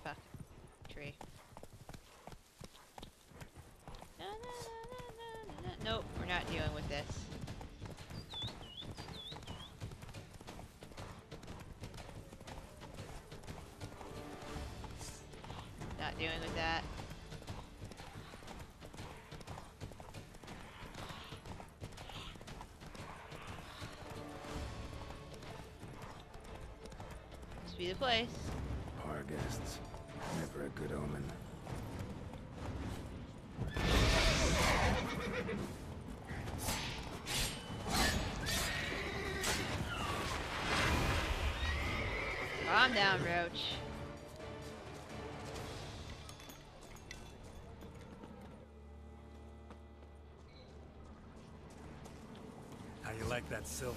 Fuck. Tree. Nope, we're not dealing with this. Not dealing with that. Must be the place. Our guests. Never a good omen. Calm down, Roach. How you like that silver?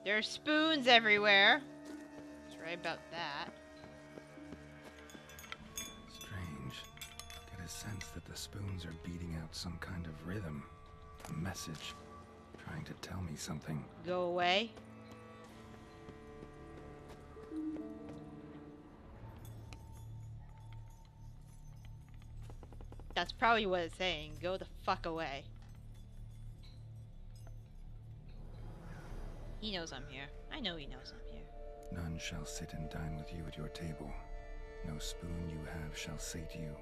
There are spoons everywhere. That's right about that. Strange. Get a sense that the spoons are beating out some kind of rhythm. A message. Trying to tell me something. Go away. That's probably what it's saying. Go the fuck away. He knows I'm here. I know he knows I'm here. None shall sit and dine with you at your table. No spoon you have shall say to you.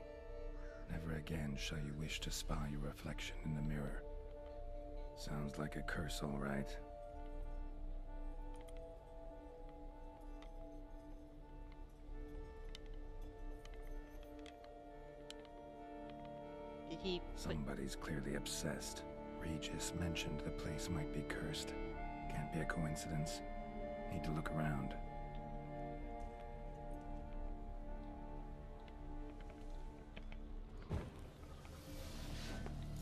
Never again shall you wish to spy your reflection in the mirror. Sounds like a curse, all right. Did he Somebody's clearly obsessed. Regis mentioned the place might be cursed. Can't be a coincidence. Need to look around.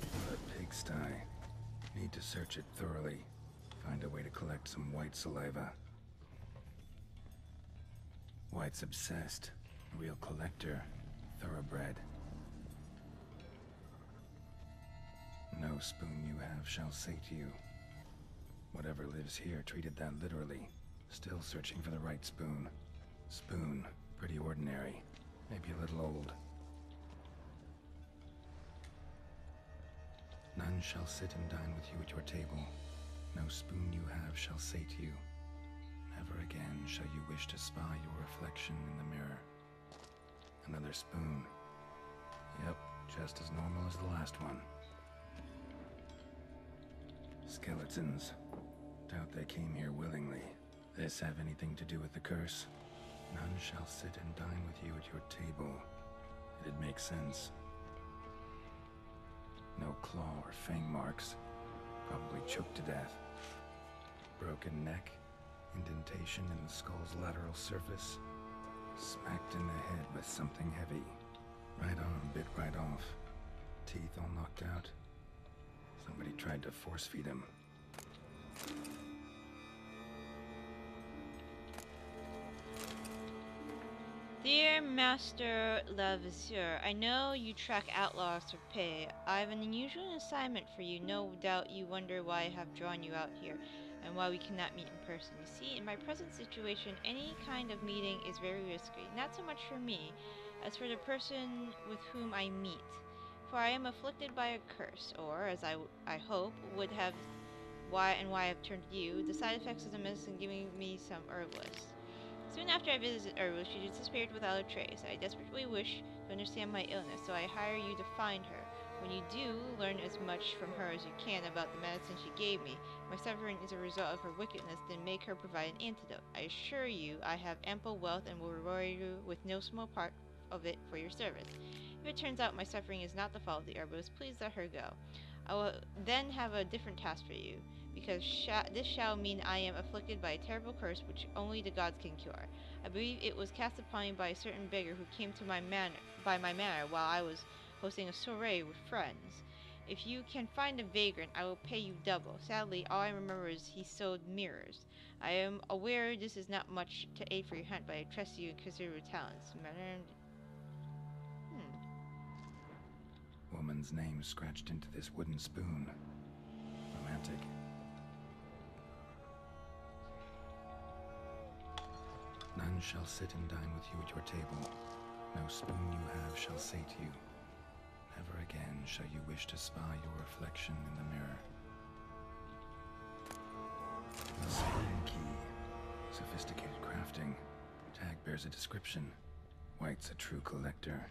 A pigsty. Need to search it thoroughly. Find a way to collect some white saliva. White's obsessed. A real collector. Thoroughbred. No spoon you have shall say to you. Whatever lives here treated that literally. Still searching for the right spoon. Spoon, pretty ordinary. Maybe a little old. None shall sit and dine with you at your table. No spoon you have shall say to you. Never again shall you wish to spy your reflection in the mirror. Another spoon. Yep, just as normal as the last one. Skeletons. Doubt they came here willingly. This have anything to do with the curse? None shall sit and dine with you at your table. It'd make sense. No claw or fang marks. Probably choked to death. Broken neck. Indentation in the skull's lateral surface. Smacked in the head with something heavy. Right arm bit right off. Teeth all knocked out. Somebody tried to force feed him. Dear Master Lavisier, I know you track outlaws for pay. I have an unusual assignment for you. No doubt you wonder why I have drawn you out here, and why we cannot meet in person. You see, in my present situation, any kind of meeting is very risky. Not so much for me, as for the person with whom I meet. For I am afflicted by a curse, or, as I hope, would have why I have turned to you, the side effects of the medicine giving me some herbalist. Soon after I visited Herbalist, she disappeared without a trace. I desperately wish to understand my illness, so I hire you to find her. When you do, learn as much from her as you can about the medicine she gave me. My suffering is a result of her wickedness, then make her provide an antidote. I assure you I have ample wealth and will reward you with no small part of it for your service. If it turns out my suffering is not the fault of the herbalist, please let her go. I will then have a different task for you, because this shall mean I am afflicted by a terrible curse which only the gods can cure. I believe it was cast upon me by a certain beggar who came to my manor while I was hosting a soiree with friends. If you can find a vagrant, I will pay you double. Sadly, all I remember is he sold mirrors. I am aware this is not much to aid for your hunt, but I trust you and consider your talents. Woman's name scratched into this wooden spoon. Romantic. None shall sit and dine with you at your table. No spoon you have shall sate you. Never again shall you wish to spy your reflection in the mirror. The spoon key. Sophisticated crafting. Tag bears a description. White's a true collector.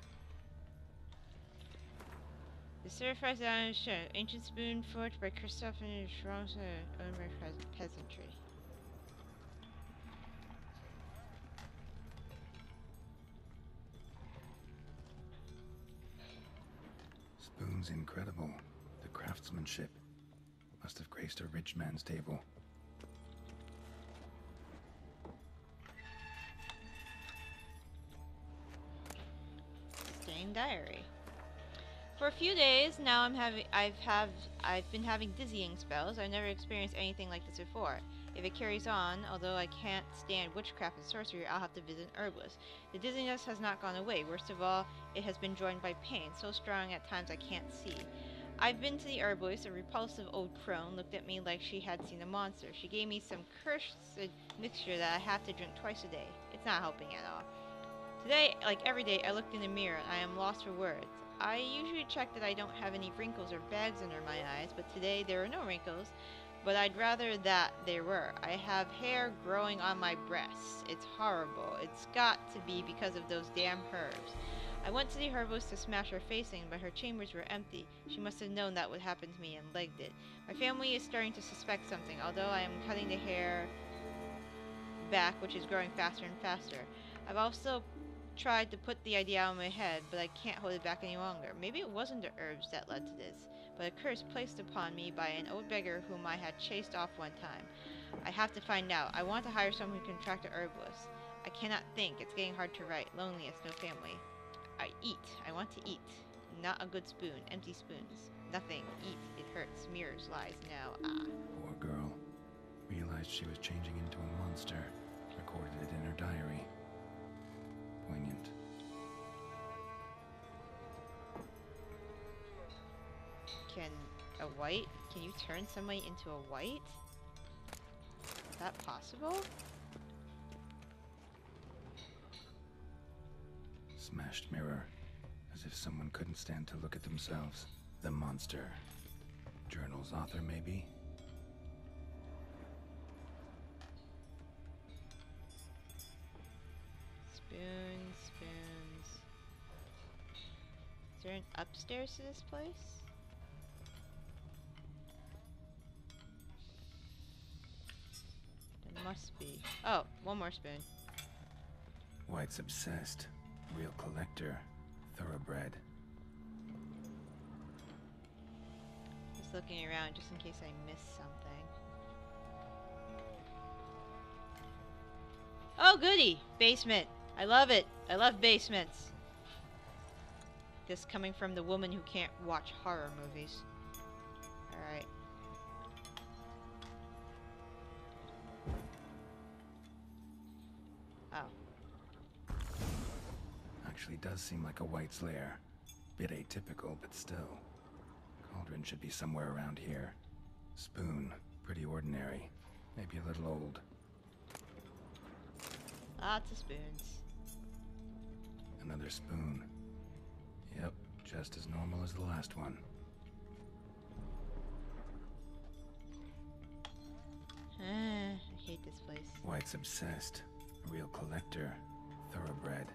The certified diamond show. Ancient spoon forged by Christoph and Schroms, owned by peasantry. Spoon's incredible. The craftsmanship must have graced a rich man's table. Stained diary. For a few days now, I've been having dizzying spells. I've never experienced anything like this before. If it carries on, although I can't stand witchcraft and sorcery, I'll have to visit an herbalist. The dizziness has not gone away. Worst of all, it has been joined by pain, so strong at times I can't see. I've been to the herbalist. A repulsive old crone looked at me like she had seen a monster. She gave me some cursed mixture that I have to drink twice a day. It's not helping at all. Today, like every day, I looked in the mirror and I am lost for words. I usually check that I don't have any wrinkles or bags under my eyes, but today there are no wrinkles, but I'd rather that there were. I have hair growing on my breasts. It's horrible. It's got to be because of those damn herbs. I went to the herbalist to smash her face in, but her chambers were empty. She must have known that would happen to me and legged it. My family is starting to suspect something, although I am cutting the hair back, which is growing faster and faster. I've also tried to put the idea out of my head, but I can't hold it back any longer. Maybe it wasn't the herbs that led to this, but a curse placed upon me by an old beggar whom I had chased off one time. I have to find out. I want to hire someone who can track the herbalist. I cannot think. It's getting hard to write. Loneliness, no family. I eat. I want to eat. Not a good spoon. Empty spoons. Nothing. Eat. It hurts. Mirrors, lies. Now. Ah. Poor girl. Realized she was changing into a monster. Recorded it in her diary. Poignant. Can you turn somebody into a white? Is that possible? Smashed mirror. As if someone couldn't stand to look at themselves. The monster. Journal's author, maybe? Spoons. Is there an upstairs to this place? There must be. Oh, one more spoon. White's obsessed. Real collector. Thoroughbred. Just looking around just in case I missed something. Oh, goody! Basement. I love it. I love basements. This coming from the woman who can't watch horror movies. Alright. Oh. Actually does seem like a White's lair. Bit atypical, but still. Cauldron should be somewhere around here. Spoon. Pretty ordinary. Maybe a little old. Lots of spoons. Another spoon. Yep, just as normal as the last one. I hate this place. White's obsessed. A real collector. Thoroughbred.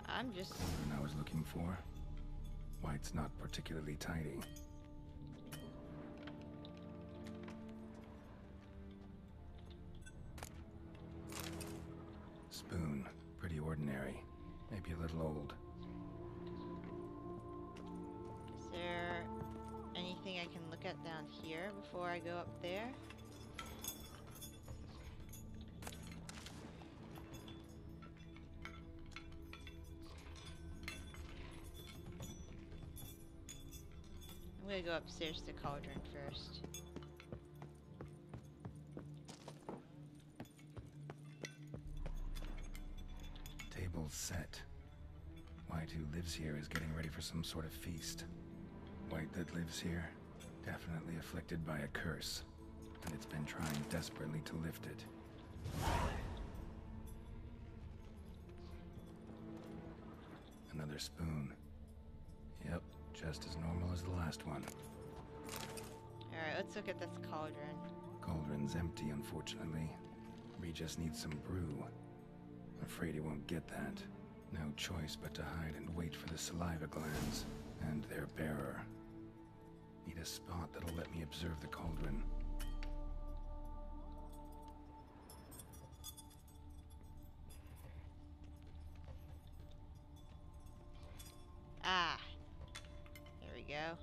I'm just... Cauldron I was looking for. White's not particularly tidy. Spoon. Pretty ordinary. Maybe a little old. Is there anything I can look at down here before I go up there? I'm gonna go upstairs to the cauldron first. Table's set. White, who lives here, is getting ready for some sort of feast. White that lives here, definitely afflicted by a curse, and it's been trying desperately to lift it. Another spoon. Yep, just as normal as the last one. Alright, let's look at this cauldron. Cauldron's empty, unfortunately. We just need some brew. Afraid he won't get that. No choice but to hide and wait for the saliva glands and their bearer. Need a spot that'll let me observe the cauldron. Ah, there we go.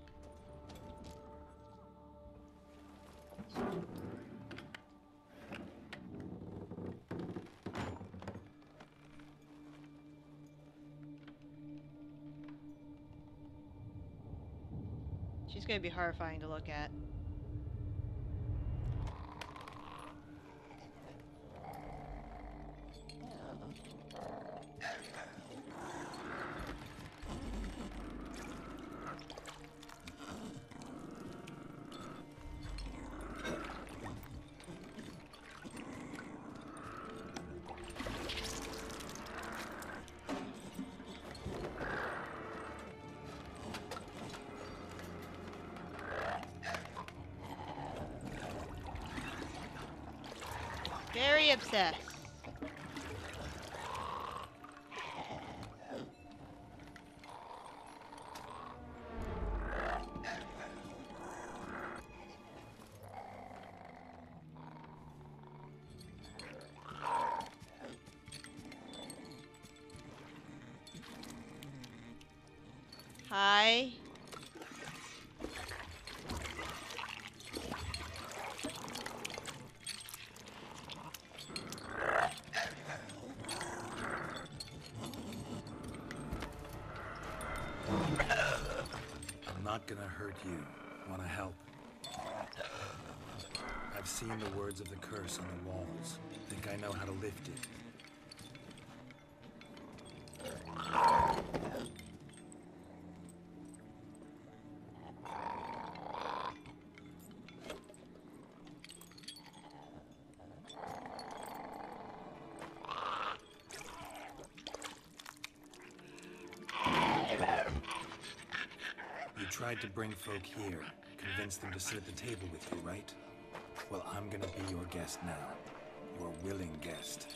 She's gonna be horrifying to look at. Very obsessed. Hi. I'm not gonna hurt you. Wanna help? I've seen the words of the curse on the walls. Think I know how to lift it. You tried to bring folk here, convince them to sit at the table with you, right? Well, I'm gonna be your guest now. Your willing guest.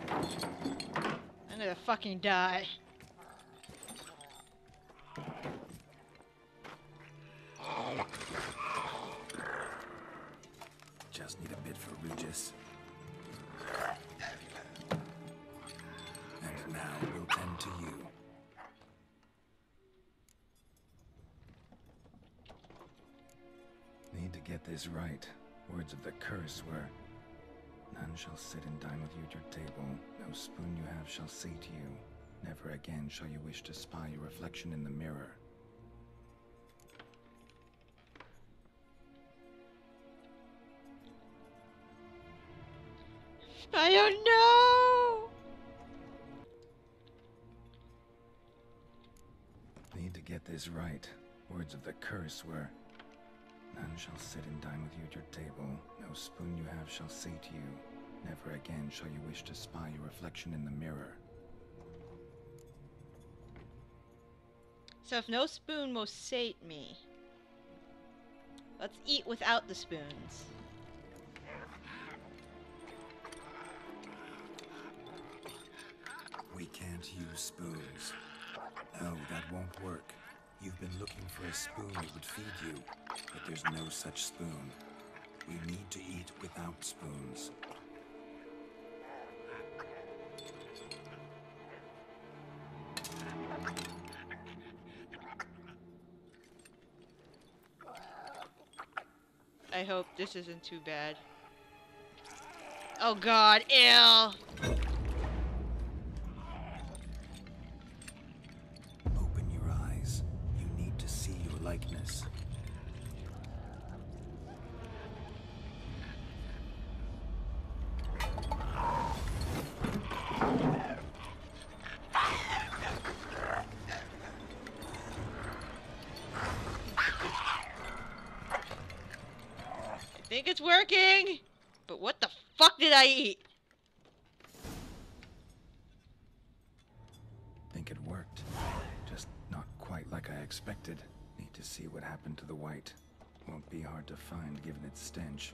I'm gonna fucking die. Just need a bit for Regis. And now we'll tend to you. Need to get this right. Words of the curse were, none shall sit and dine with you at your table. No spoon you have shall say to you. Never again shall you wish to spy your reflection in the mirror. I don't know. Need to get this right. Words of the curse were, none shall sit and dine with you at your table. No spoon you have shall say to you. Never again shall you wish to spy your reflection in the mirror. So if no spoon will sate me, let's eat without the spoons. We can't use spoons. No, that won't work. You've been looking for a spoon that would feed you, but there's no such spoon. We need to eat without spoons. I hope this isn't too bad. Oh god, ew! Open your eyes. You need to see your likeness. I think it's working! But what the fuck did I eat? Think it worked. Just not quite like I expected. Need to see what happened to the white. Won't be hard to find given its stench.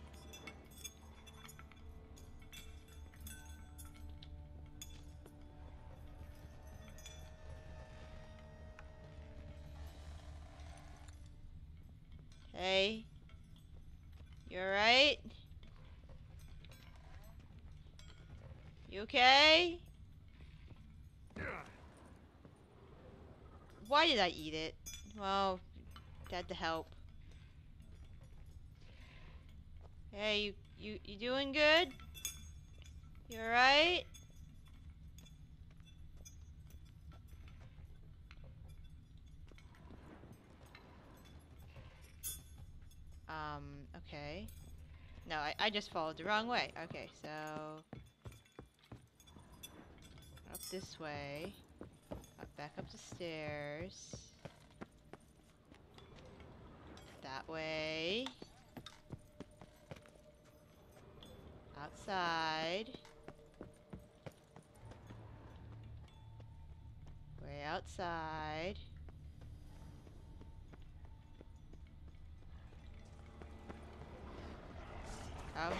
Hey? You alright? You okay? Why did I eat it? Well, had to help. Hey, you doing good? You alright? Okay. No, I just followed the wrong way. Okay, so... up this way. Back up the stairs. That way. Outside. Way outside. Oh.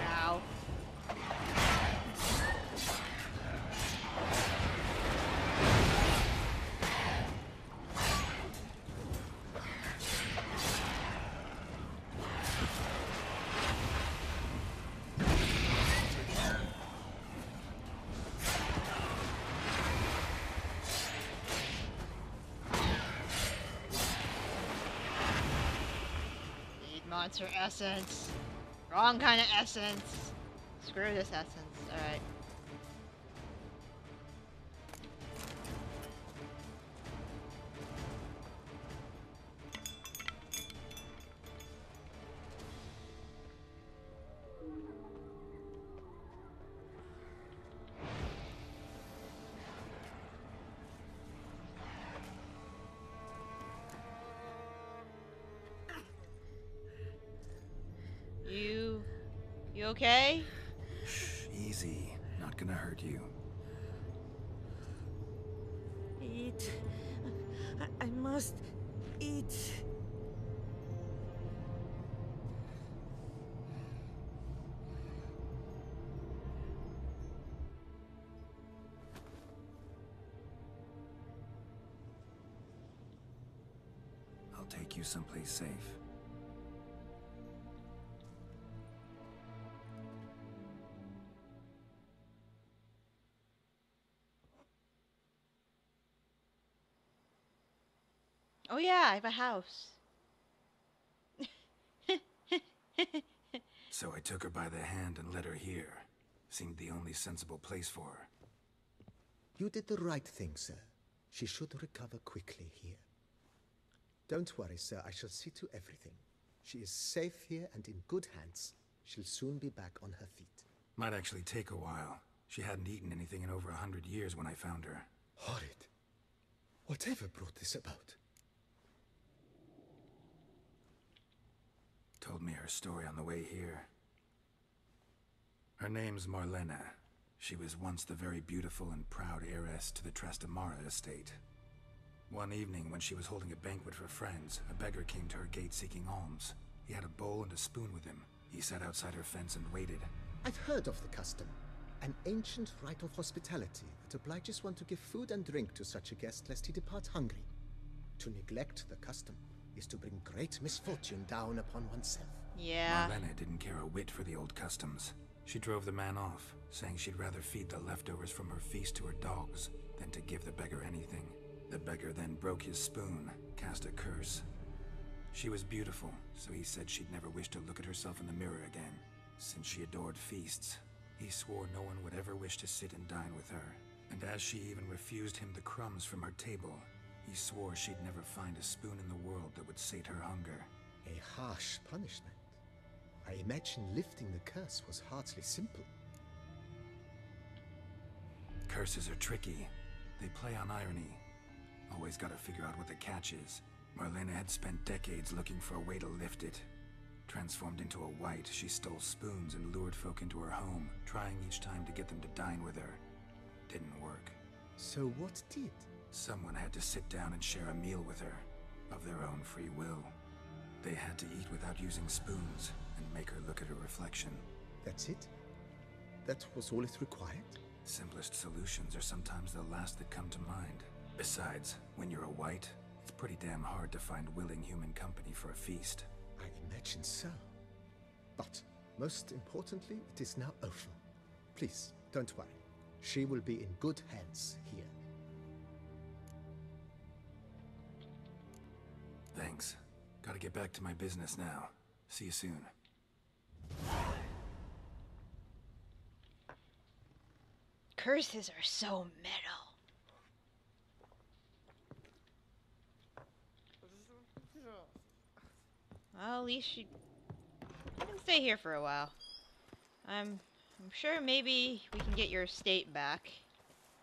Ow. Monster essence. Wrong kind of essence. Screw this essence. Alright. You okay? Shh, easy. Not gonna hurt you. Eat. I must eat. I'll take you someplace safe. Oh yeah, I have a house. So I took her by the hand and led her here. Seemed the only sensible place for her. You did the right thing, sir. She should recover quickly here. Don't worry, sir. I shall see to everything. She is safe here and in good hands. She'll soon be back on her feet. Might actually take a while. She hadn't eaten anything in over 100 years when I found her. Horrid. Whatever brought this about? Told me her story on the way here. Her name's Marlena. She was once the very beautiful and proud heiress to the Trastamara estate. One evening, when she was holding a banquet for friends, a beggar came to her gate seeking alms. He had a bowl and a spoon with him. He sat outside her fence and waited. I've heard of the custom. An ancient rite of hospitality that obliges one to give food and drink to such a guest lest he depart hungry. To neglect the custom is to bring great misfortune down upon oneself. Yeah. Marlena didn't care a whit for the old customs. She drove the man off, saying she'd rather feed the leftovers from her feast to her dogs than to give the beggar anything. The beggar then broke his spoon, cast a curse. She was beautiful, so he said she'd never wish to look at herself in the mirror again. Since she adored feasts, he swore no one would ever wish to sit and dine with her. And as she even refused him the crumbs from her table, he swore she'd never find a spoon in the world that would sate her hunger. A harsh punishment. I imagine lifting the curse was hardly simple. Curses are tricky. They play on irony. Always gotta figure out what the catch is. Marlena had spent decades looking for a way to lift it. Transformed into a wight, she stole spoons and lured folk into her home, trying each time to get them to dine with her. Didn't work. So what did? Someone had to sit down and share a meal with her, of their own free will. They had to eat without using spoons, and make her look at her reflection. That's it? That was all it required? Simplest solutions are sometimes the last that come to mind. Besides, when you're a wight, it's pretty damn hard to find willing human company for a feast. I imagine so. But, most importantly, it is now over. Please, don't worry. She will be in good hands here. Thanks. Gotta get back to my business now. See you soon. Curses are so metal. Well, at least she can stay here for a while. I'm sure maybe we can get your estate back.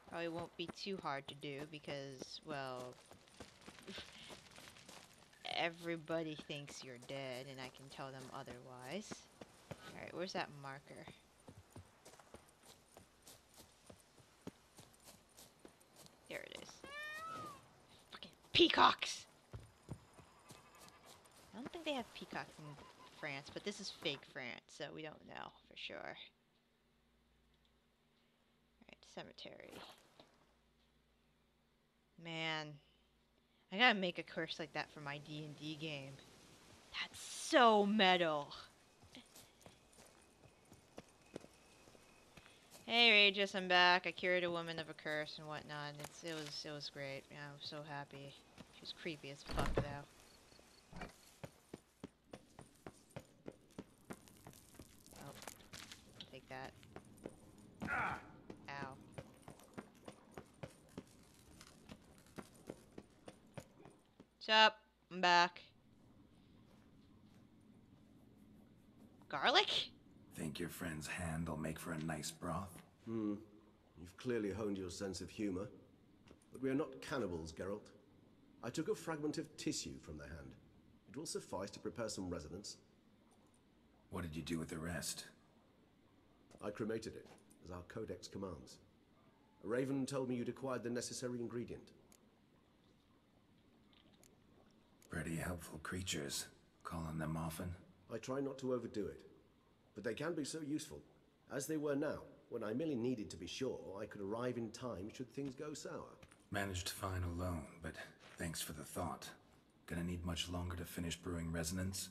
Probably won't be too hard to do because, well, everybody thinks you're dead, and I can tell them otherwise. Alright, where's that marker? There it is. Fucking peacocks! I don't think they have peacocks in France, but this is fake France, so we don't know for sure. Alright, cemetery. Man, I gotta make a curse like that for my D&D game. That's so metal. Hey Regis, I'm back. I cured a woman of a curse and whatnot. It was great. Yeah, I was so happy. She was creepy as fuck though. Oh, take that. Ow. What's up? I'm back. Garlic? Think your friend's hand will make for a nice broth? You've clearly honed your sense of humor. But we are not cannibals, Geralt. I took a fragment of tissue from their hand. It will suffice to prepare some resonance. What did you do with the rest? I cremated it, as our codex commands. A raven told me you'd acquired the necessary ingredient. Pretty helpful creatures. Call on them often? I try not to overdo it. But they can be so useful, as they were now, when I merely needed to be sure I could arrive in time should things go sour. Managed fine alone, but thanks for the thought. Gonna need much longer to finish brewing resonance?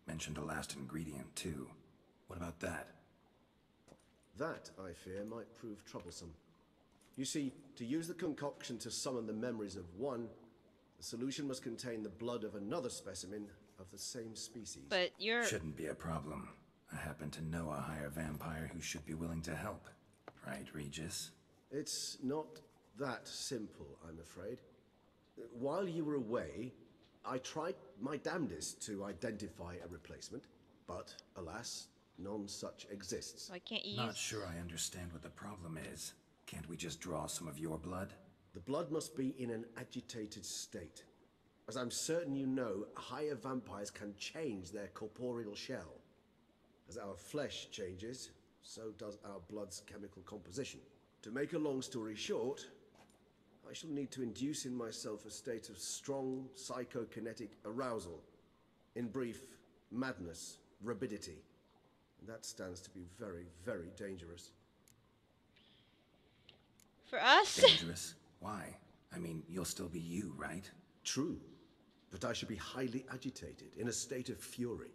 Mentioned a last ingredient, too. What about that? That, I fear, might prove troublesome. You see, to use the concoction to summon the memories of one, the solution must contain the blood of another specimen of the same species. But you're... Shouldn't be a problem. I happen to know a higher vampire who should be willing to help. Right, Regis? It's not that simple, I'm afraid. While you were away, I tried my damnedest to identify a replacement, but alas, none such exists. Why can't you Not use... sure I understand what the problem is. Can't we just draw some of your blood? The blood must be in an agitated state. As I'm certain you know, higher vampires can change their corporeal shell. As our flesh changes, so does our blood's chemical composition. To make a long story short, I shall need to induce in myself a state of strong psychokinetic arousal. In brief, madness, rabidity. And that stands to be very, very dangerous. For us? Dangerous? Why? I mean, you'll still be you, right? True, but I should be highly agitated, in a state of fury.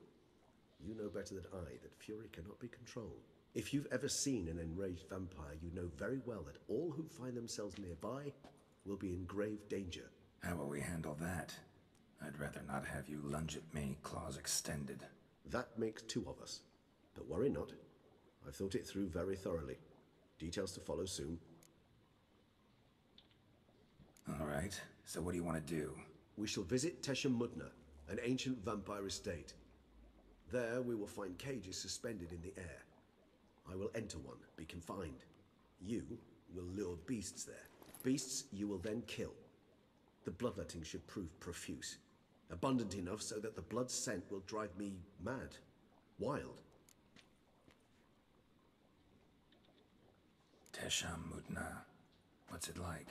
You know better than I that fury cannot be controlled. If you've ever seen an enraged vampire, you know very well that all who find themselves nearby will be in grave danger. How will we handle that? I'd rather not have you lunge at me, claws extended. That makes two of us. But worry not. I've thought it through very thoroughly. Details to follow soon. All right, so what do you want to do? We shall visit Tesham Mutna, an ancient vampire estate. There we will find cages suspended in the air. I will enter one, be confined. You will lure beasts there. Beasts you will then kill. The bloodletting should prove profuse. Abundant enough so that the blood scent will drive me mad. Wild. Tesham Mutna. What's it like?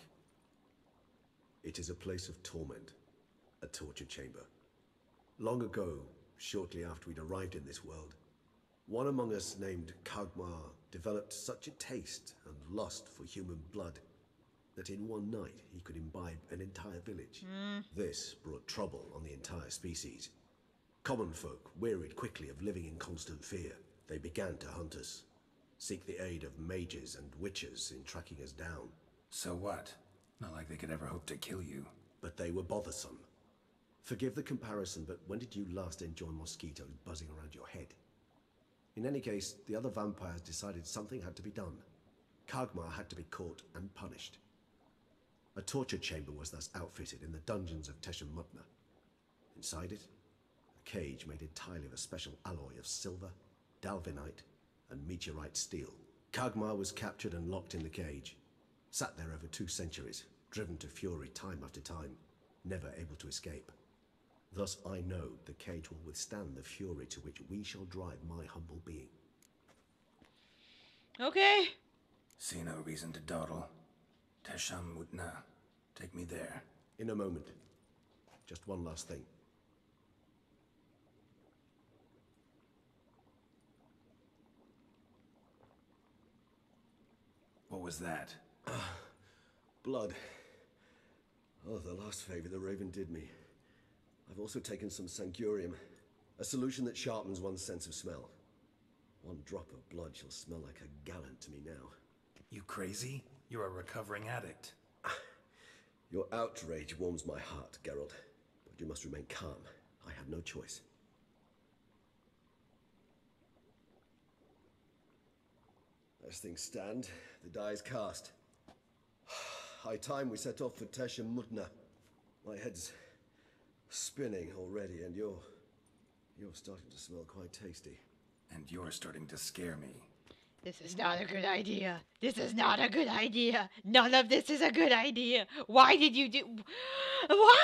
It is a place of torment. A torture chamber. Long ago, shortly after we'd arrived in this world, one among us named Kagmar developed such a taste and lust for human blood that in one night he could imbibe an entire village. This brought trouble on the entire species. Common folk wearied quickly of living in constant fear. They began to hunt us, seek the aid of mages and witches in tracking us down. So what? Not like they could ever hope to kill you. But they were bothersome. Forgive the comparison, but when did you last enjoy mosquitoes buzzing around your head? In any case, the other vampires decided something had to be done. Kagmar had to be caught and punished. A torture chamber was thus outfitted in the dungeons of Tesham Mutna. Inside it, a cage made entirely of a special alloy of silver, dalvinite, and meteorite steel. Kagmar was captured and locked in the cage. Sat there over 2 centuries, driven to fury time after time, never able to escape. Thus I know the cage will withstand the fury to which we shall drive my humble being. Okay. See no reason to dawdle. Tesham Mutna. Take me there. In a moment. Just one last thing. What was that? Blood. Oh, the last favor the Raven did me. I've also taken some Sancurium, a solution that sharpens one's sense of smell. One drop of blood shall smell like a gallant to me now. You crazy? You're a recovering addict. Your outrage warms my heart, Geralt, but you must remain calm. I have no choice. As things stand, the die is cast. High time we set off for Tesham Mutna. My head's spinning already, and you're starting to smell quite tasty. And you're starting to scare me. This is not a good idea. This is not a good idea. None of this is a good idea. Why did you do... Why?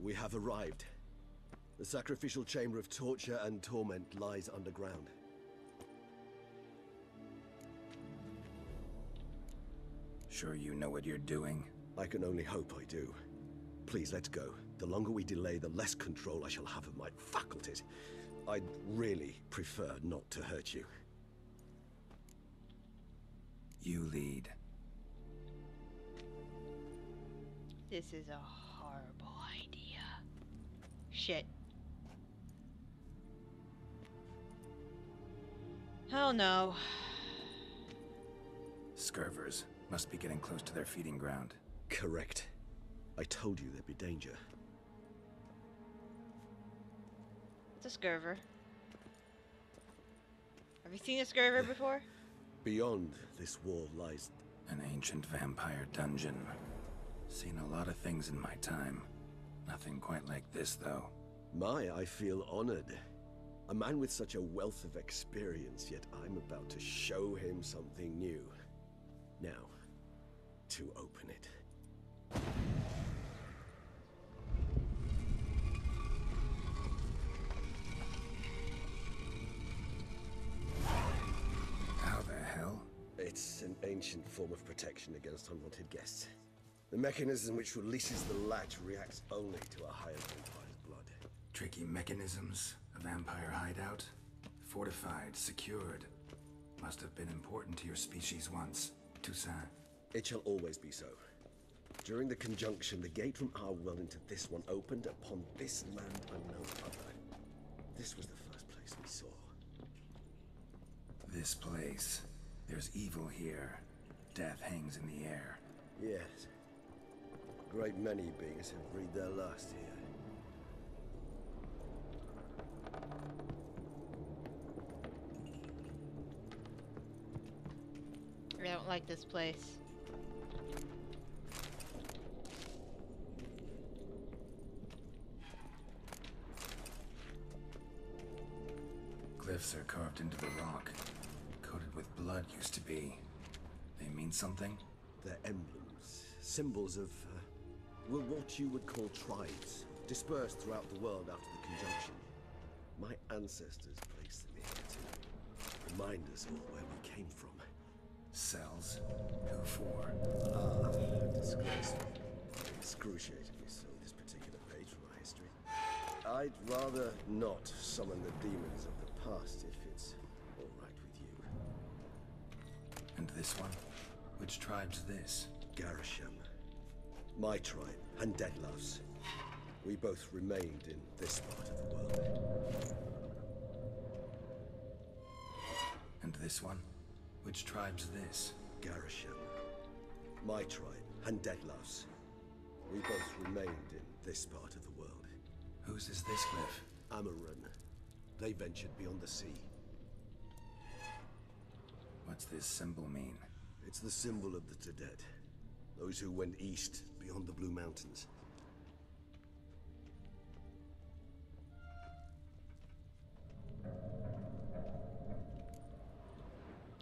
We have arrived. The sacrificial chamber of torture and torment lies underground. Sure you know what you're doing? I can only hope I do. Please, let's go. The longer we delay, the less control I shall have of my faculties. I'd really prefer not to hurt you. You lead. This is a horrible idea. Shit. Hell no. Scurvers. Must be getting close to their feeding ground. Correct. I told you there'd be danger. It's a scurver. Have you seen a scurver before? Beyond this wall lies... An ancient vampire dungeon. Seen a lot of things in my time. Nothing quite like this, though. I feel honored. A man with such a wealth of experience, yet I'm about to show him something new. Now, to open it. How the hell? It's an ancient form of protection against unwanted guests. The mechanism which releases the latch reacts only to a higher vampire's blood. Tricky mechanisms, a vampire hideout, fortified, secured. Must have been important to your species once, Toussaint. It shall always be so. During the conjunction, the gate from our world into this one opened upon this land and no other. This was the first place we saw. This place. There's evil here. Death hangs in the air. Yes. A great many beings have breathed their last here. I don't like this place. Glyphs are carved into the rock. Coated with blood used to be. They mean something? They're emblems, symbols of, well, what you would call tribes, dispersed throughout the world after the conjunction. My ancestors placed them here to remind us all where we came from. Cells? Who for? Disgraceful. Excruciatingly so, this particular page from our history. I'd rather not summon the demons of the past if it's all right with you. And this one? Which tribe's this? Garisham. My tribe, and Deadloves. We both remained in this part of the world. And this one? Which tribe's this? Garisham. My tribe, and Deadloves. We both remained in this part of the world. Whose is this glyph? Amaran. They ventured beyond the sea. What's this symbol mean? It's the symbol of the Tedet. Those who went east, beyond the Blue Mountains.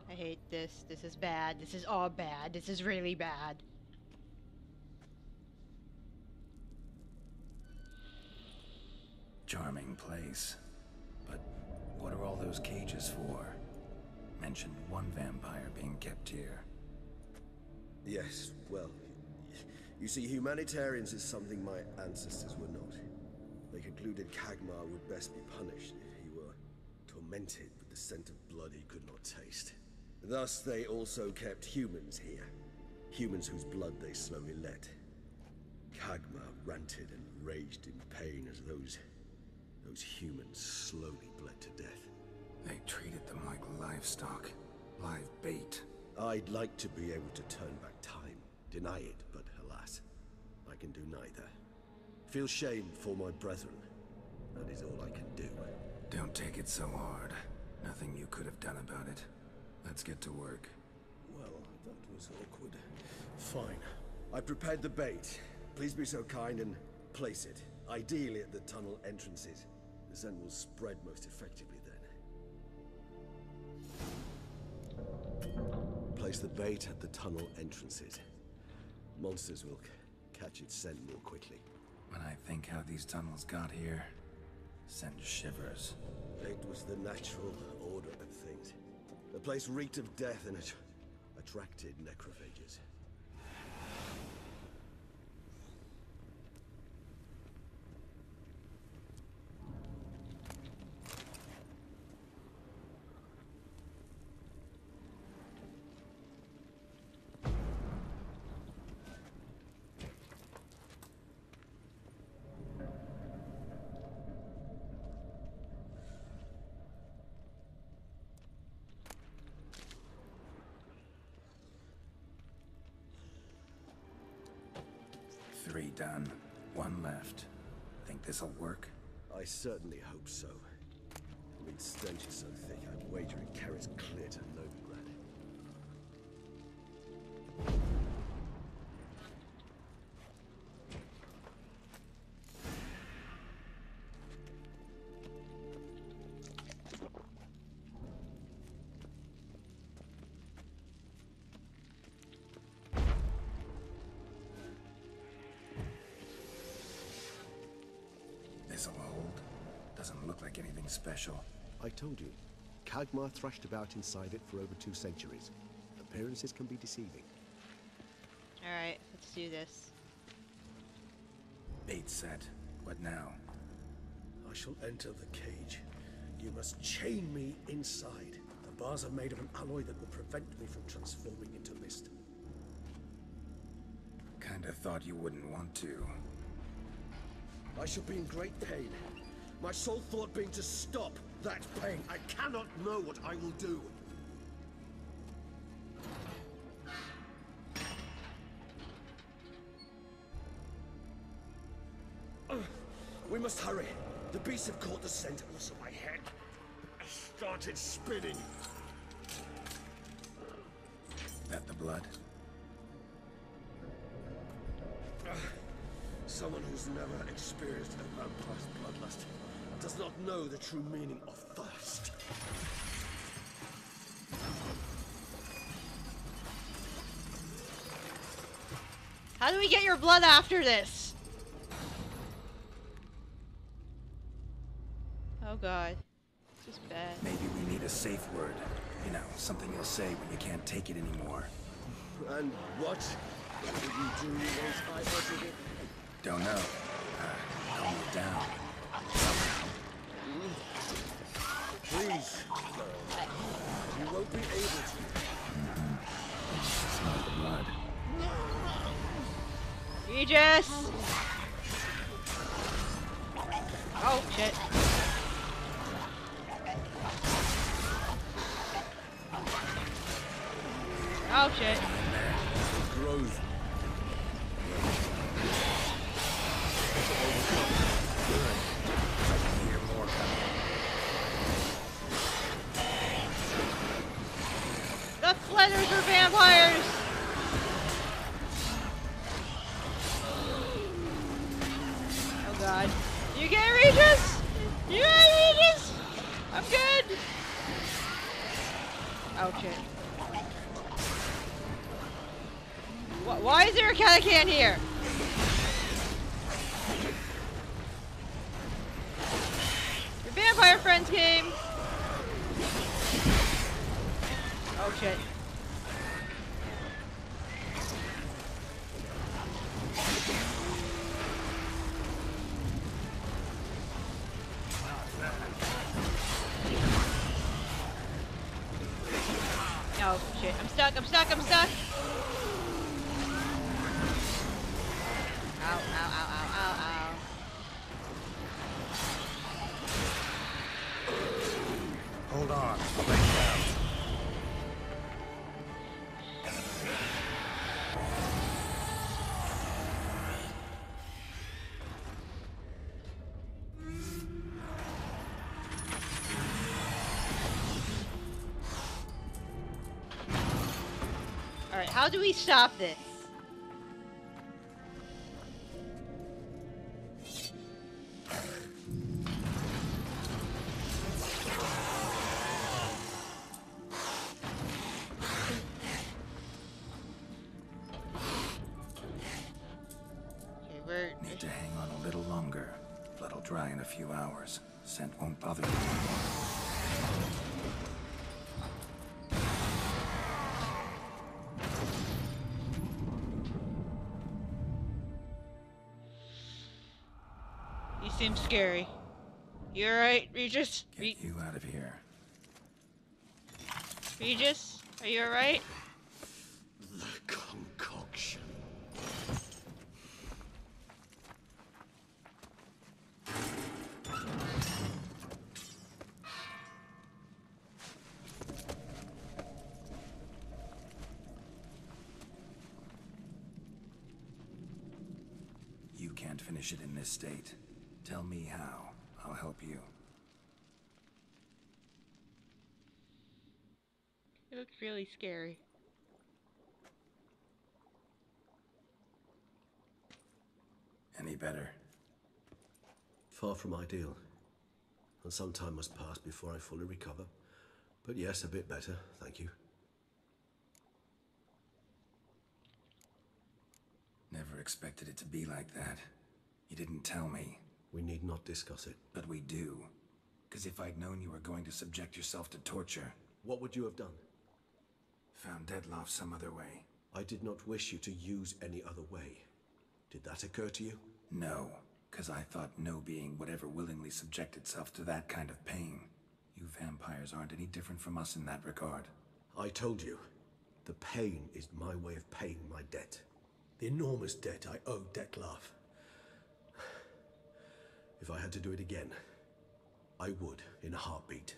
I hate this. This is bad. This is all bad. This is really bad. Charming place. But what are all those cages for? Mentioned one vampire being kept here. Yes, well, you see, humanitarians is something my ancestors were not. They concluded Kagmar would best be punished if he were tormented with the scent of blood he could not taste. Thus, they also kept humans here. Humans whose blood they slowly let. Kagmar ranted and raged in pain as those humans slowly bled to death. They treated them like livestock. Live bait. I'd like to be able to turn back time, deny it, but alas, I can do neither. Feel shame for my brethren. That is all I can do. Don't take it so hard. Nothing you could have done about it. Let's get to work. Well, that was awkward. Fine. I prepared the bait. Please be so kind and place it, ideally at the tunnel entrances. The scent will spread most effectively then. Place the bait at the tunnel entrances. Monsters will catch its scent more quickly. When I think how these tunnels got here, sends shivers. It was the natural order of things. The place reeked of death and it attracted necrophages. Three done. One left. Think this'll work? I certainly hope so. The meat stench is so thick, I'd wager it carries clear to Novigrad. Doesn't look like anything special. I told you. Kagmar thrashed about inside it for over 2 centuries. Appearances can be deceiving. Alright, let's do this. Bait set. What now? I shall enter the cage. You must chain me inside. The bars are made of an alloy that will prevent me from transforming into mist. Kinda thought you wouldn't want to. I shall be in great pain. My sole thought being to stop that pain. I cannot know what I will do. We must hurry. The beasts have caught the scent also my head. I started spinning. That the blood? Someone who's never experienced a vampire's bloodlust does not know the true meaning of thirst. How do we get your blood after this? Oh god. This is bad. Maybe we need a safe word. You know, something you'll say when you can't take it anymore. And what did you do once I uttered it? Don't know. Calm it down. Somehow. Please, girl. You won't be able to. Smell the blood. Regis! Oh shit. Oh shit. Growth. I can hear more coming. The Fletters are vampires! Oh god. You get it, Regis? You get it, Regis? I'm good! Oh shit. Why is there a Catacan here? Your vampire friends came! Oh shit. Oh shit, I'm stuck, I'm stuck, I'm stuck! Ow, ow, ow, ow, ow, ow. Hold on. I'll break it out. Alright, how do we stop this? Need to hang on a little longer. Blood'll dry in a few hours. Scent won't bother you anymore. You seem scary. You alright, Regis? Get you out of here. Regis? Are you alright? The concoction. You can't finish it in this state. Tell me how. I'll help you. It looks really scary. Any better? Far from ideal. And some time must pass before I fully recover. But yes, a bit better, thank you. Never expected it to be like that. You didn't tell me. We need not discuss it. But we do. Because if I'd known you were going to subject yourself to torture... What would you have done? Found Dettlaff some other way. I did not wish you to use any other way. Did that occur to you? No, because I thought no being would ever willingly subject itself to that kind of pain. You vampires aren't any different from us in that regard. I told you, the pain is my way of paying my debt. The enormous debt I owe Dettlaff. If I had to do it again, I would in a heartbeat.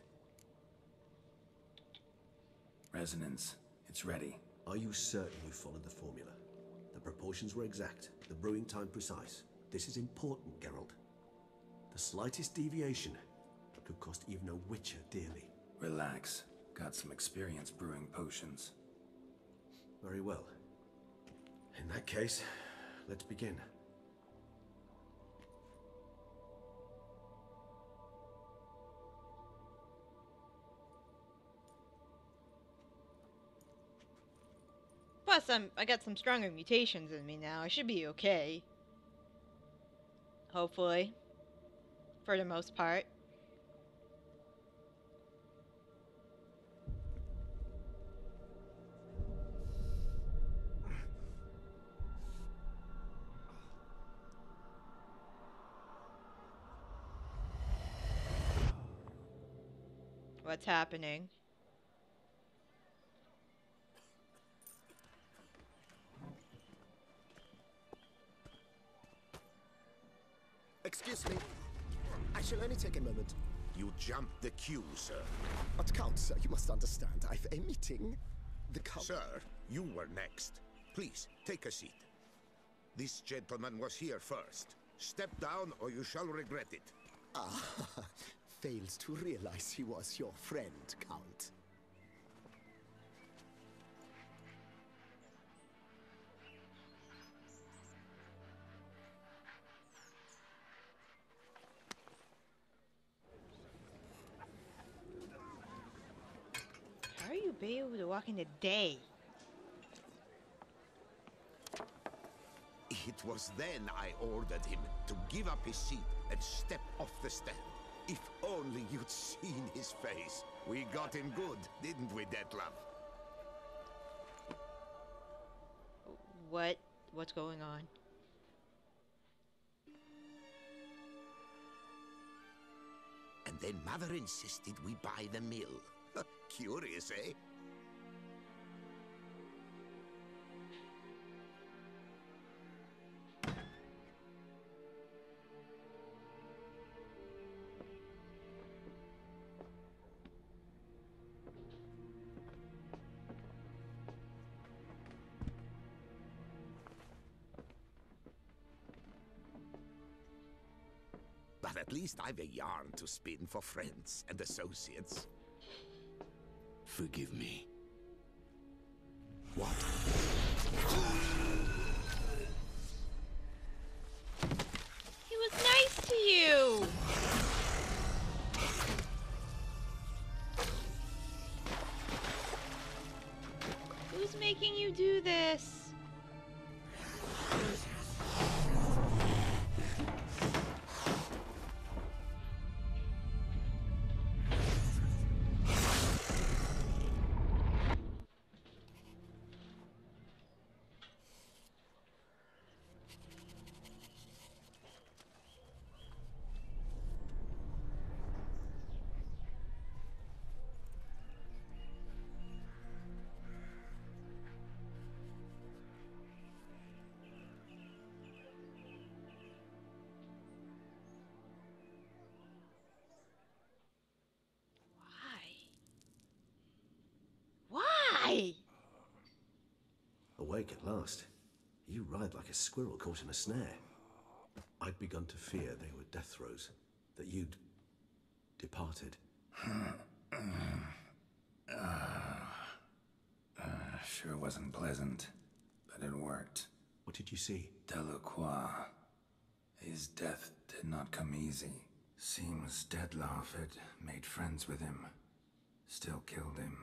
Resonance. It's ready. Are you certain you followed the formula? The proportions were exact, the brewing time precise. This is important, Geralt. The slightest deviation could cost even a witcher dearly. Relax. Got some experience brewing potions. Very well. In that case, let's begin. Plus, I got some stronger mutations in me now. I should be okay. Hopefully. For the most part. What's happening? Excuse me. I shall only take a moment. You jumped the queue, sir. But Count, sir, you must understand. I've a meeting. The Count... Sir, you were next. Please, take a seat. This gentleman was here first. Step down or you shall regret it. Ah, fails to realize he was your friend, Count. How are you be able to walk in the day? It was then I ordered him to give up his seat and step off the stand. If only you'd seen his face. We got him good, didn't we, Dettlaff? What's going on? And then Mother insisted we buy the mill. Curious, eh? But at least I've a yarn to spin for friends and associates. Forgive me. What? He was nice to you! Who's making you do this? Why? Awake at last. You ride like a squirrel caught in a snare. I'd begun to fear they were death throes, that you'd departed. Sure wasn't pleasant, but it worked. What did you see? Delacroix. His death did not come easy. Seems Dettlaff had made friends with him. Still killed him.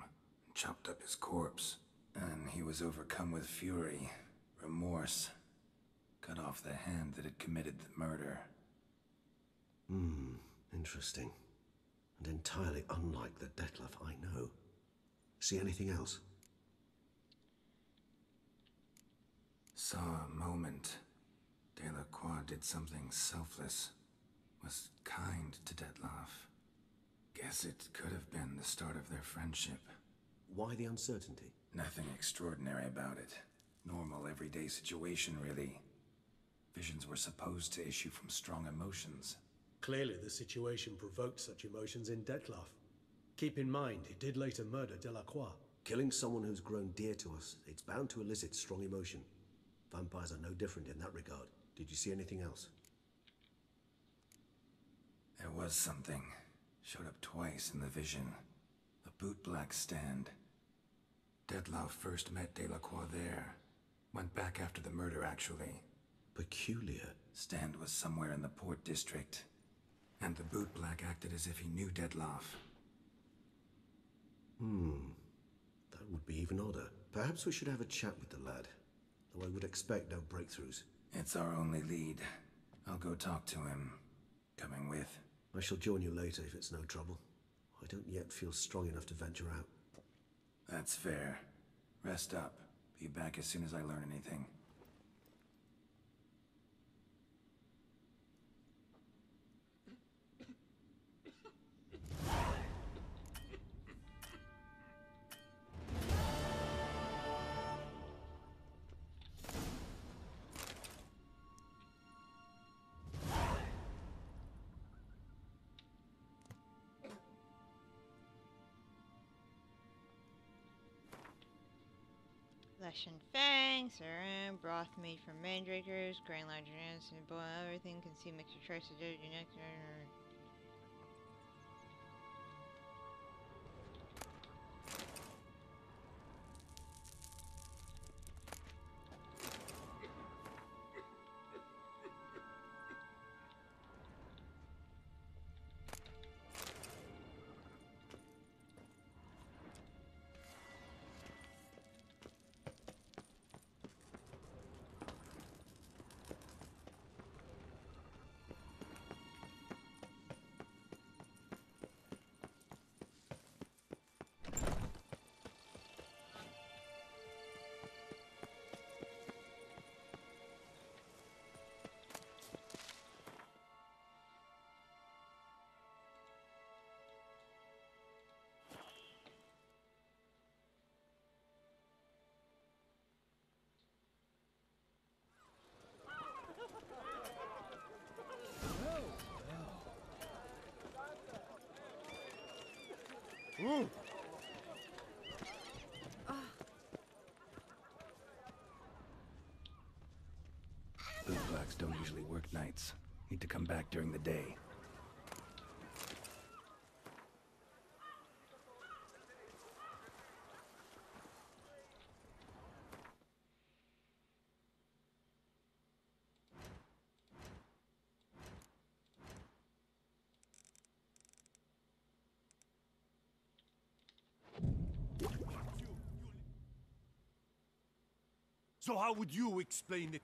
Chopped up his corpse. And he was overcome with fury, remorse. Cut off the hand that had committed the murder. Interesting. and entirely unlike the Detlef I know. See anything else? Saw a moment. Delacroix did something selfless. Was kind to Detlef. Guess it could have been the start of their friendship. Why the uncertainty? Nothing extraordinary about it. Normal, everyday situation, really. Visions were supposed to issue from strong emotions. Clearly the situation provoked such emotions in Detlef. Keep in mind, he did later murder Delacroix. Killing someone who's grown dear to us, it's bound to elicit strong emotion. Vampires are no different in that regard. Did you see anything else? There was something. Showed up twice in the vision. A bootblack stand. Detlef first met Delacroix there. Went back after the murder, actually. Peculiar. Stand was somewhere in the Port District. And the bootblack acted as if he knew Detlef. That would be even odder. Perhaps we should have a chat with the lad. Though I would expect no breakthroughs. It's our only lead. I'll go talk to him. Coming with? I shall join you later if it's no trouble. I don't yet feel strong enough to venture out. That's fair. Rest up. Be back as soon as I learn anything. Flesh and fangs, serum, broth made from mandrakers, grain largeness, and boil everything, consume mixture twice a day, your next. Bootblacks don't usually work nights. Need to come back during the day. So how would you explain it?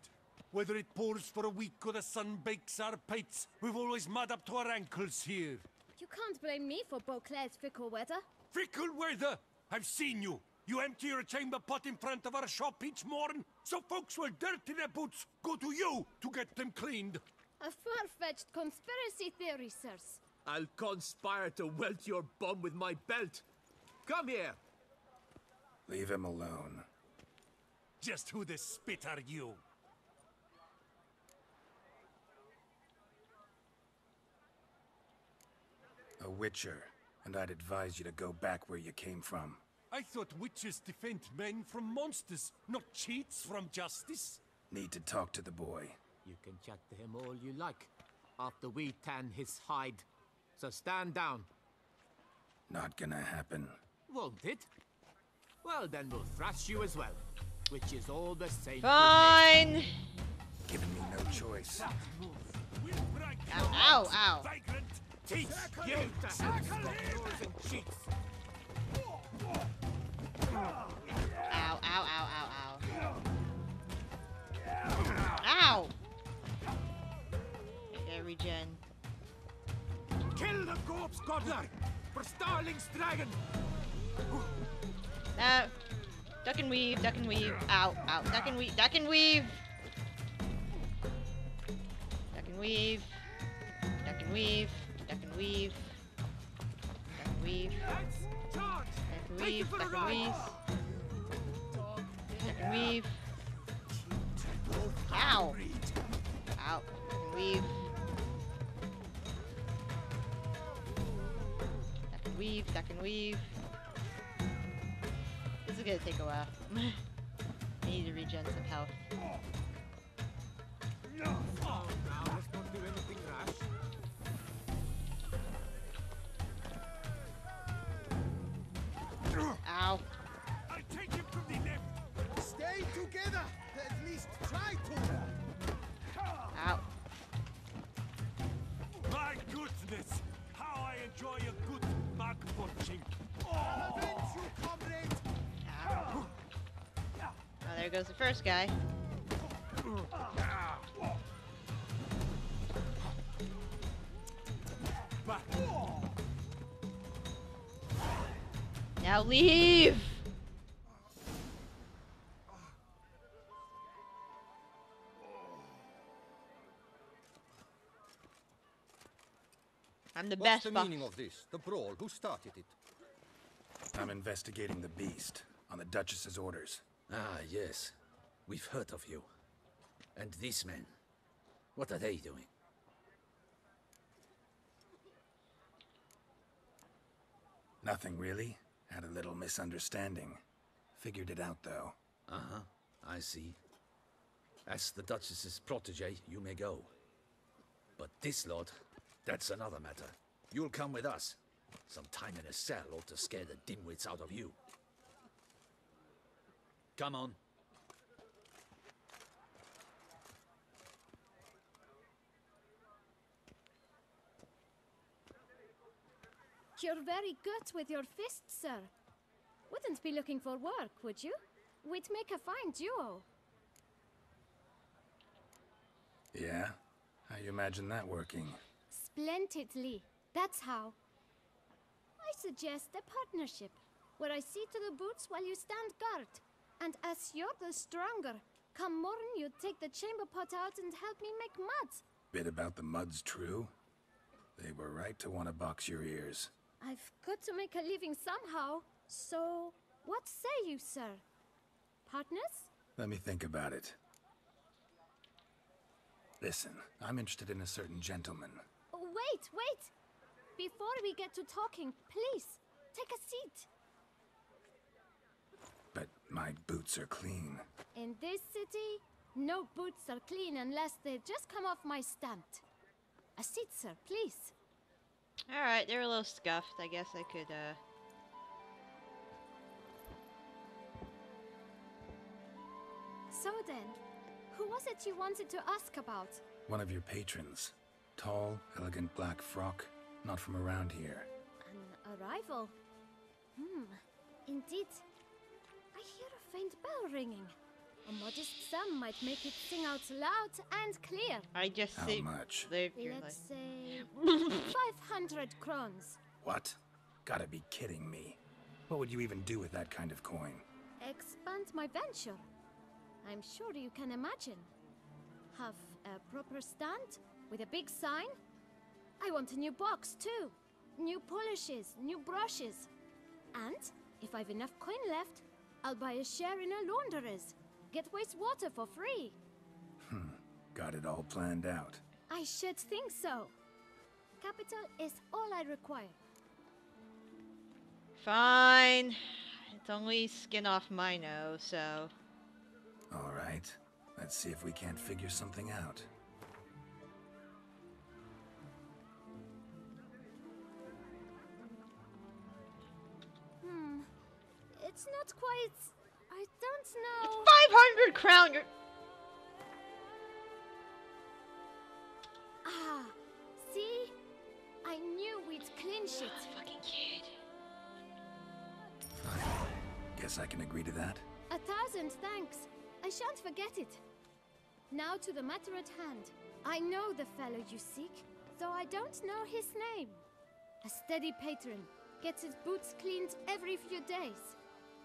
Whether it pours for a week or the sun bakes our pates, we've always mud up to our ankles here. You can't blame me for Beauclair's fickle weather. Fickle weather! I've seen you. You empty your chamber pot in front of our shop each morn, so folks will dirty their boots, go to you to get them cleaned. A far-fetched conspiracy theory, sirs. I'll conspire to welt your bum with my belt. Come here. Leave him alone. Just who the spit are you? A witcher, and I'd advise you to go back where you came from. I thought witches defend men from monsters, not cheats from justice. Need to talk to the boy. You can chat to him all you like, after we tan his hide. So stand down. Not gonna happen. Won't it? Well, then we'll thrash you as well, which is all the same. Fine. Giving me no choice. Ow, ow, ow. Vagrant, Teach you to have doors and cheats. Ow, ow, ow, ow, ow. Ow! Okay, regen. Kill the corpse, Godler! for Starling's dragon! Duck and weave, duck and weave. Ow, ow. Duck and weave, duck and weave! Duck and weave. Duck and weave. Duck and weave. Duck and weave. Duck and weave. Duck and weave. Duck and weave. Ow! Ow. Duck and weave. Duck and weave. Duck and weave. This is gonna take a while. I need to regen some health. Now, let's not do anything rash. Ow. I'll take him from the left. Stay together! At least try to! Ow. My goodness! How I enjoy a good mug punching. Avenge you, comrade! Ow. Oh, there goes the first guy. Now leave! I'm the best. What's the meaning of this? The brawl? Who started it? I'm investigating the beast on the Duchess's orders. Ah, yes. We've heard of you. And these men, what are they doing? Nothing really. Had a little misunderstanding. Figured it out though. Uh-huh, I see. As the Duchess's protege, you may go. But this lot, that's another matter. You'll come with us. Some time in a cell ought to scare the dimwits out of you. Come on. You're very good with your fists, sir. Wouldn't be looking for work, would you? We'd make a fine duo. Yeah? How you imagine that working? Splendidly. That's how. I suggest a partnership, where I see to the boots while you stand guard. And as you're the stronger, come morn you take the chamber pot out and help me make mud. Bit about the mud's true? They were right to want to box your ears. I've got to make a living somehow, so what say you, sir? Partners? Let me think about it. Listen, I'm interested in a certain gentleman. Oh, wait, wait! Before we get to talking, please, take a seat. But my boots are clean. In this city, no boots are clean unless they just come off my stamp. A seat, sir, please. Alright, they're a little scuffed. I guess I could, So then, who was it you wanted to ask about? One of your patrons. Tall, elegant black frock. Not from around here. An arrival? Indeed. I hear a faint bell ringing. A modest sum might make it sing out loud and clear. I just How much? Let's say 500 crowns. What? Gotta be kidding me. What would you even do with that kind of coin? Expand my venture. I'm sure you can imagine. Have a proper stand with a big sign. I want a new box too. New polishes, new brushes. And if I've enough coin left, I'll buy a share in a launderer's. Get wastewater for free. Got it all planned out. I should think so. Capital is all I require. Fine. It's only skin off my nose, so... Alright. Let's see if we can't figure something out. It's not quite... I don't know... It's 500 crown! You're... Ah, see? I knew we'd clinch it. Fucking kid. Fine. Guess I can agree to that. 1,000 thanks. I shan't forget it. Now to the matter at hand. I know the fellow you seek, though I don't know his name. A steady patron, gets his boots cleaned every few days.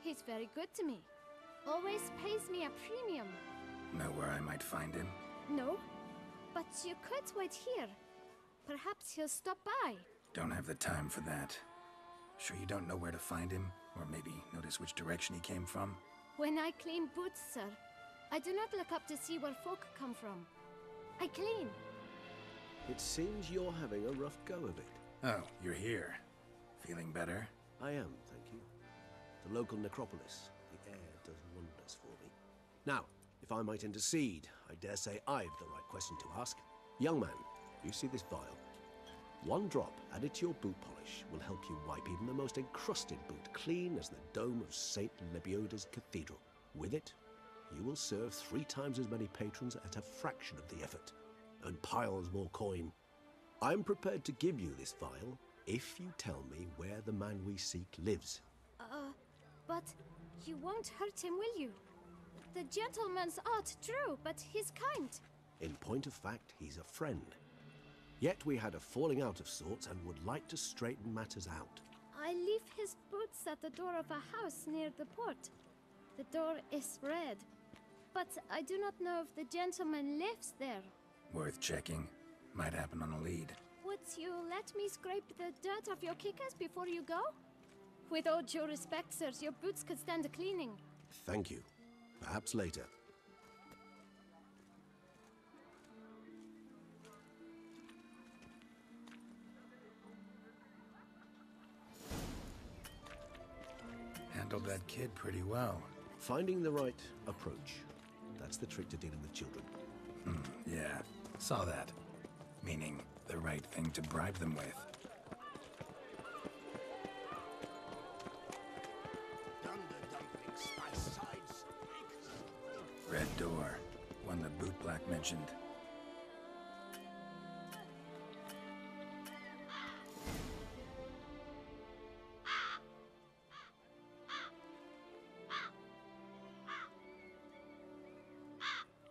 He's very good to me. Always pays me a premium. Know where I might find him? No, but you could wait here. Perhaps he'll stop by. Don't have the time for that. Sure you don't know where to find him? Or maybe notice which direction he came from? When I clean boots, sir, I do not look up to see where folk come from. I clean. It seems you're having a rough go of it. Oh, you're here. Feeling better? I am, thank you. The local necropolis. The air does wonders for me. Now, if I might intercede, I dare say I've the right question to ask. Young man, you see this vial? One drop added to your boot polish will help you wipe even the most encrusted boot clean as the dome of St. Lebioda's Cathedral. With it, you will serve 3 times as many patrons at a fraction of the effort, and piles more coin. I'm prepared to give you this vial if you tell me where the man we seek lives. But you won't hurt him, will you? The gentleman's art, true, but he's kind. In point of fact, he's a friend. Yet we had a falling out of sorts and would like to straighten matters out. I leave his boots at the door of a house near the port. The door is red, but I do not know if the gentleman lives there. Worth checking. Might happen on a lead. Would you let me scrape the dirt off your kickers before you go? With all due respect, sirs, your boots could stand a cleaning. Thank you. Perhaps later. Handled that kid pretty well. Finding the right approach. That's the trick to dealing with children. Yeah, saw that. Meaning, the right thing to bribe them with. Red door. One the bootblack mentioned.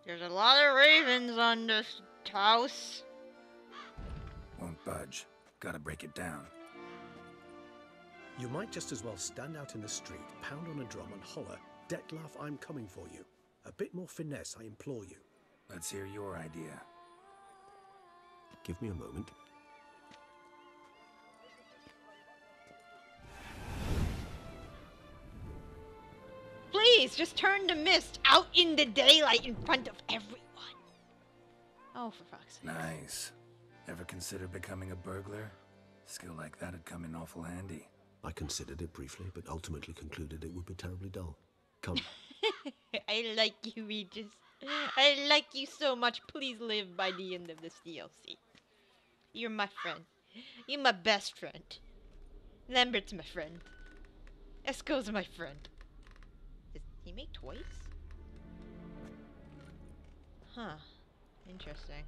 There's a lot of ravens on this house. Won't budge. Gotta break it down. You might just as well stand out in the street, pound on a drum and holler, "Detlef, I'm coming for you." A bit more finesse, I implore you. Let's hear your idea. Give me a moment. Please, just turn the mist out in the daylight in front of everyone. Oh, for fuck's sake. Nice. Ever consider becoming a burglar? Skill like that'd come in awful handy. I considered it briefly, but ultimately concluded it would be terribly dull. Come. I like you, Regis. I like you so much. Please live by the end of this DLC. You're my friend. You're my best friend. Lambert's my friend. Esco's my friend. Does he make twice? Huh. Interesting.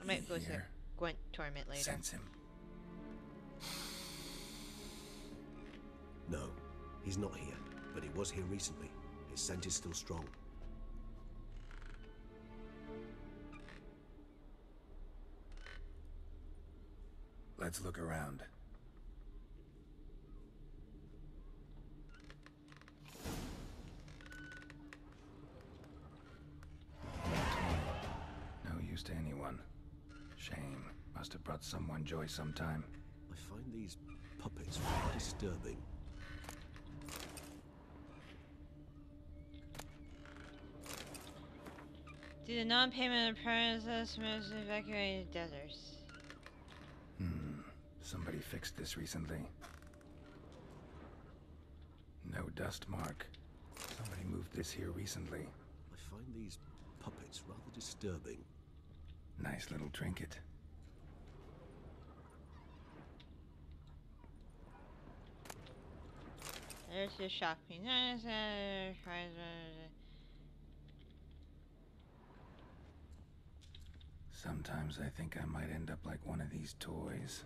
I might go to Gwent Torment later. Sense him. No, he's not here, but he was here recently. His scent is still strong. Let's look around. No use to anyone. Shame. Must have brought someone joy sometime. I find these puppets very disturbing. Due to non-payment of premises, most evacuated debtors. Somebody fixed this recently. No dust mark. Somebody moved this here recently. I find these puppets rather disturbing. Nice little trinket. There's your shopping. Sometimes I think I might end up like one of these toys.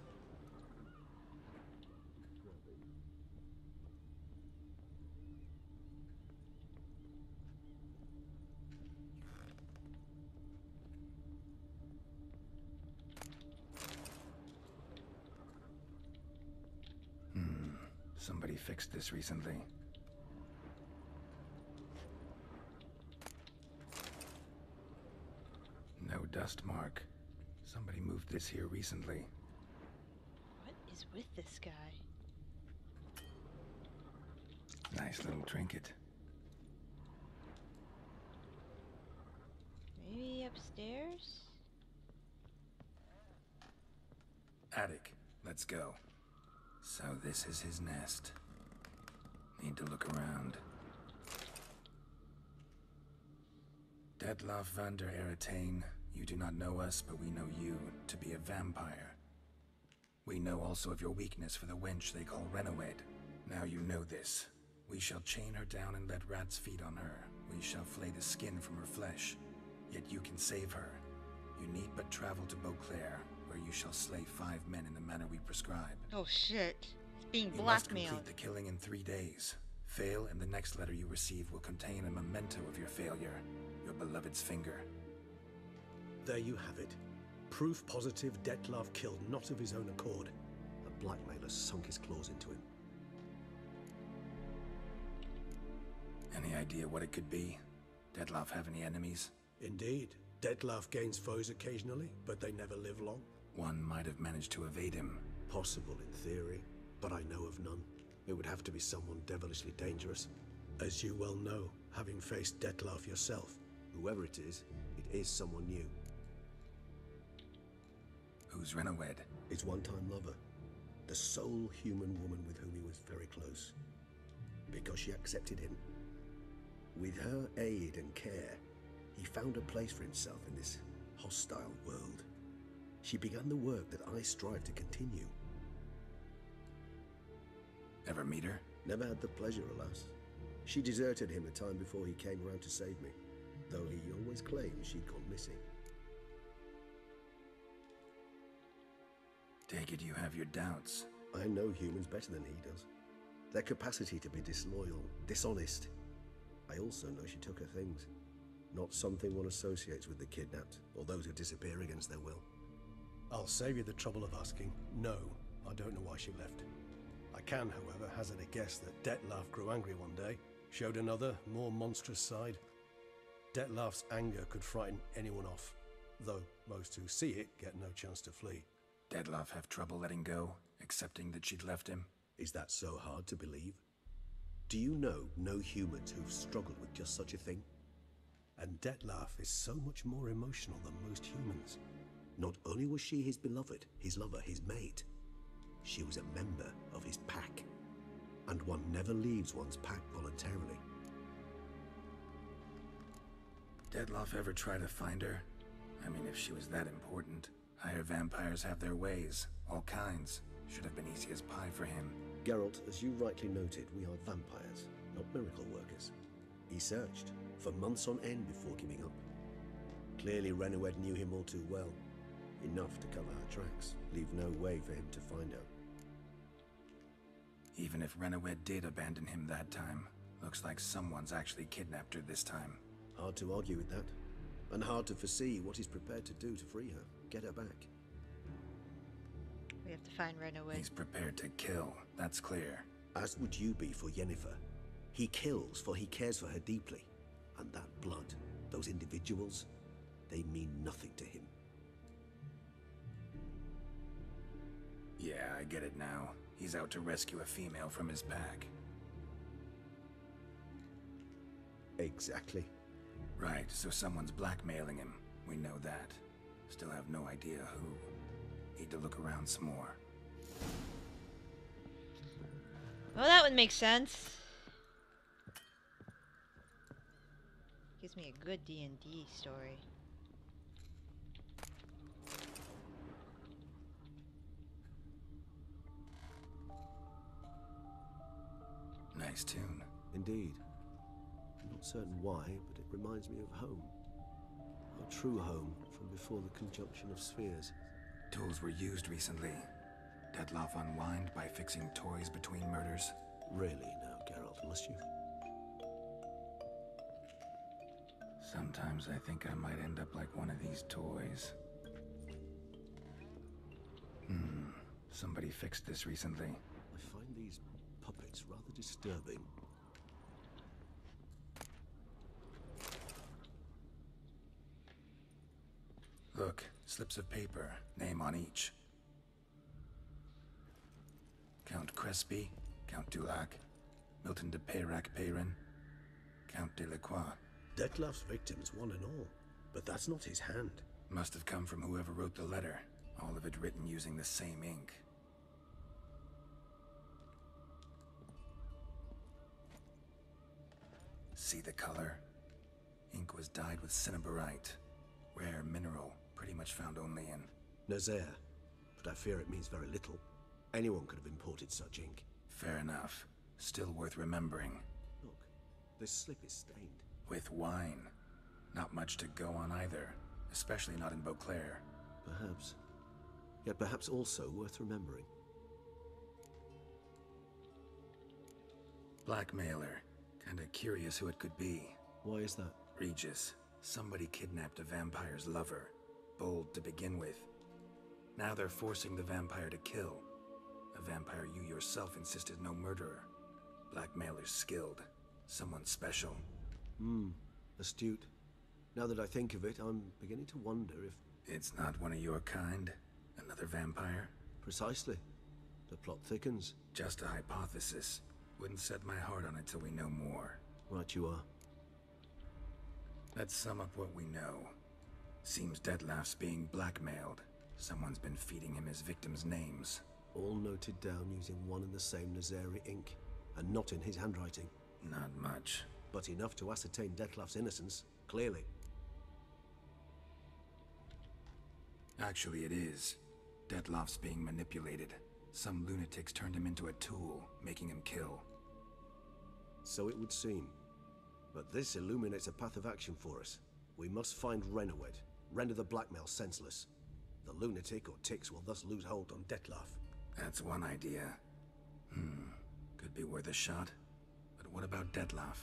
Somebody fixed this recently. No dust mark. Somebody moved this here recently. What is with this guy? Nice little trinket. Maybe upstairs? Attic. Let's go. So this is his nest. Need to look around. Detloff van der Eretain, you do not know us, but we know you to be a vampire. We know also of your weakness for the wench they call Renowed. Now you know this. We shall chain her down and let rats feed on her. We shall flay the skin from her flesh. Yet you can save her. You need but travel to Beauclair, where you shall slay 5 men in the manner we prescribe. Oh shit. He's being You must blackmailed. complete the killing in 3 days. Fail, and the next letter you receive will contain a memento of your failure. Your beloved's finger. There you have it. Proof positive Detlav killed not of his own accord. A blackmailer sunk his claws into him. Any idea what it could be? Detloff have any enemies? Indeed. Detlav gains foes occasionally, but they never live long. One might have managed to evade him. Possible in theory, but I know of none. It would have to be someone devilishly dangerous. As you well know, having faced Detlav yourself. Whoever it is someone new. Who's Renowed? His one-time lover. The sole human woman with whom he was very close. Because she accepted him. With her aid and care, he found a place for himself in this hostile world. She began the work that I strive to continue. Ever meet her? Never had the pleasure, alas. She deserted him a time before he came around to save me, though he always claimed she'd gone missing. Take it you have your doubts. I know humans better than he does. Their capacity to be disloyal, dishonest. I also know she took her things. Not something one associates with the kidnapped, or those who disappear against their will. I'll save you the trouble of asking. No, I don't know why she left. I can, however, hazard a guess that Detlav grew angry one day, showed another, more monstrous side. Detlav's anger could frighten anyone off, though most who see it get no chance to flee. Detloff have trouble letting go, accepting that she'd left him? Is that so hard to believe? Do you know no humans who've struggled with just such a thing? And Detlav is so much more emotional than most humans. Not only was she his beloved, his lover, his mate, she was a member of his pack. And one never leaves one's pack voluntarily. Detloff ever try to find her? I mean, if she was that important. Higher vampires have their ways, all kinds. Should have been easy as pie for him. Geralt, as you rightly noted, we are vampires, not miracle workers. He searched for months on end before giving up. Clearly Renowed knew him all too well. Enough to cover her tracks, leave no way for him to find her. Even if Renowed did abandon him that time, looks like someone's actually kidnapped her this time. Hard to argue with that, and hard to foresee what he's prepared to do to free her, get her back. We have to find Renowed. He's prepared to kill, that's clear. As would you be for Yennefer. He kills for he cares for her deeply. And that blood, those individuals, they mean nothing to him. Yeah, I get it now. He's out to rescue a female from his pack. Exactly. Right, so someone's blackmailing him. We know that. Still have no idea who. Need to look around some more. Well, that would make sense. Gives me a good D&D story. Nice tune. Indeed. I'm not certain why, but it reminds me of home. Our true home from before the conjunction of spheres. Tools were used recently. Detloff unwind by fixing toys between murders. Really now, Geralt, must you? Sometimes I think I might end up like one of these toys. Somebody fixed this recently. I find these puppet It's rather disturbing. Look, slips of paper, name on each. Count Crespi, Count Dulac, Milton de Peyrac-Peyrin, Count de Lacroix. Detlef's victims, one and all. But that's not his hand. Must have come from whoever wrote the letter. All of it written using the same ink. See the color? Ink was dyed with cinnabarite. Rare mineral, pretty much found only in... Nazaire. But I fear it means very little. Anyone could have imported such ink. Fair enough. Still worth remembering. Look, this slip is stained. With wine. Not much to go on either. Especially not in Beauclair. Perhaps. Yet perhaps also worth remembering. Blackmailer. Kinda curious who it could be. Why is that? Regis. Somebody kidnapped a vampire's lover. Bold to begin with. Now they're forcing the vampire to kill. A vampire you yourself insisted no murderer. Blackmailer's skilled. Someone special. Astute. Now that I think of it, I'm beginning to wonder if... It's not one of your kind? Another vampire? Precisely. The plot thickens. Just a hypothesis. Wouldn't set my heart on it till we know more. Right you are. Let's sum up what we know. Seems Detlef's being blackmailed. Someone's been feeding him his victims' names. All noted down using one and the same Nazari ink, and not in his handwriting. Not much. But enough to ascertain Detlef's innocence, clearly. Actually, it is. Detlef's being manipulated. Some lunatics turned him into a tool, making him kill. So it would seem. But this illuminates a path of action for us. We must find Renowed, render the blackmail senseless. The lunatic or ticks will thus lose hold on Detlef. That's one idea. Could be worth a shot. But what about Detlef?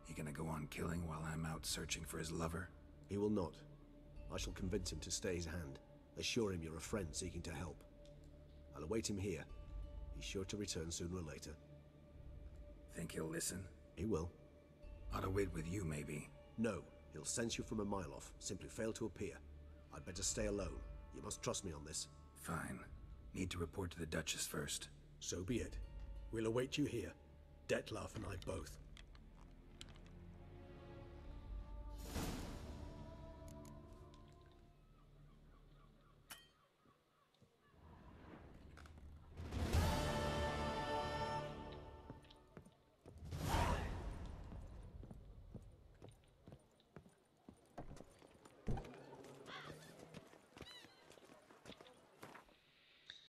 He gonna go on killing while I'm out searching for his lover? He will not. I shall convince him to stay his hand. Assure him you're a friend seeking to help. I'll await him here. He's sure to return sooner or later. Think he'll listen? He will. Ought to wait with you, maybe. No, he'll sense you from a mile off. Simply fail to appear. I'd better stay alone. You must trust me on this. Fine. Need to report to the Duchess first. So be it. We'll await you here. Detlef and I both.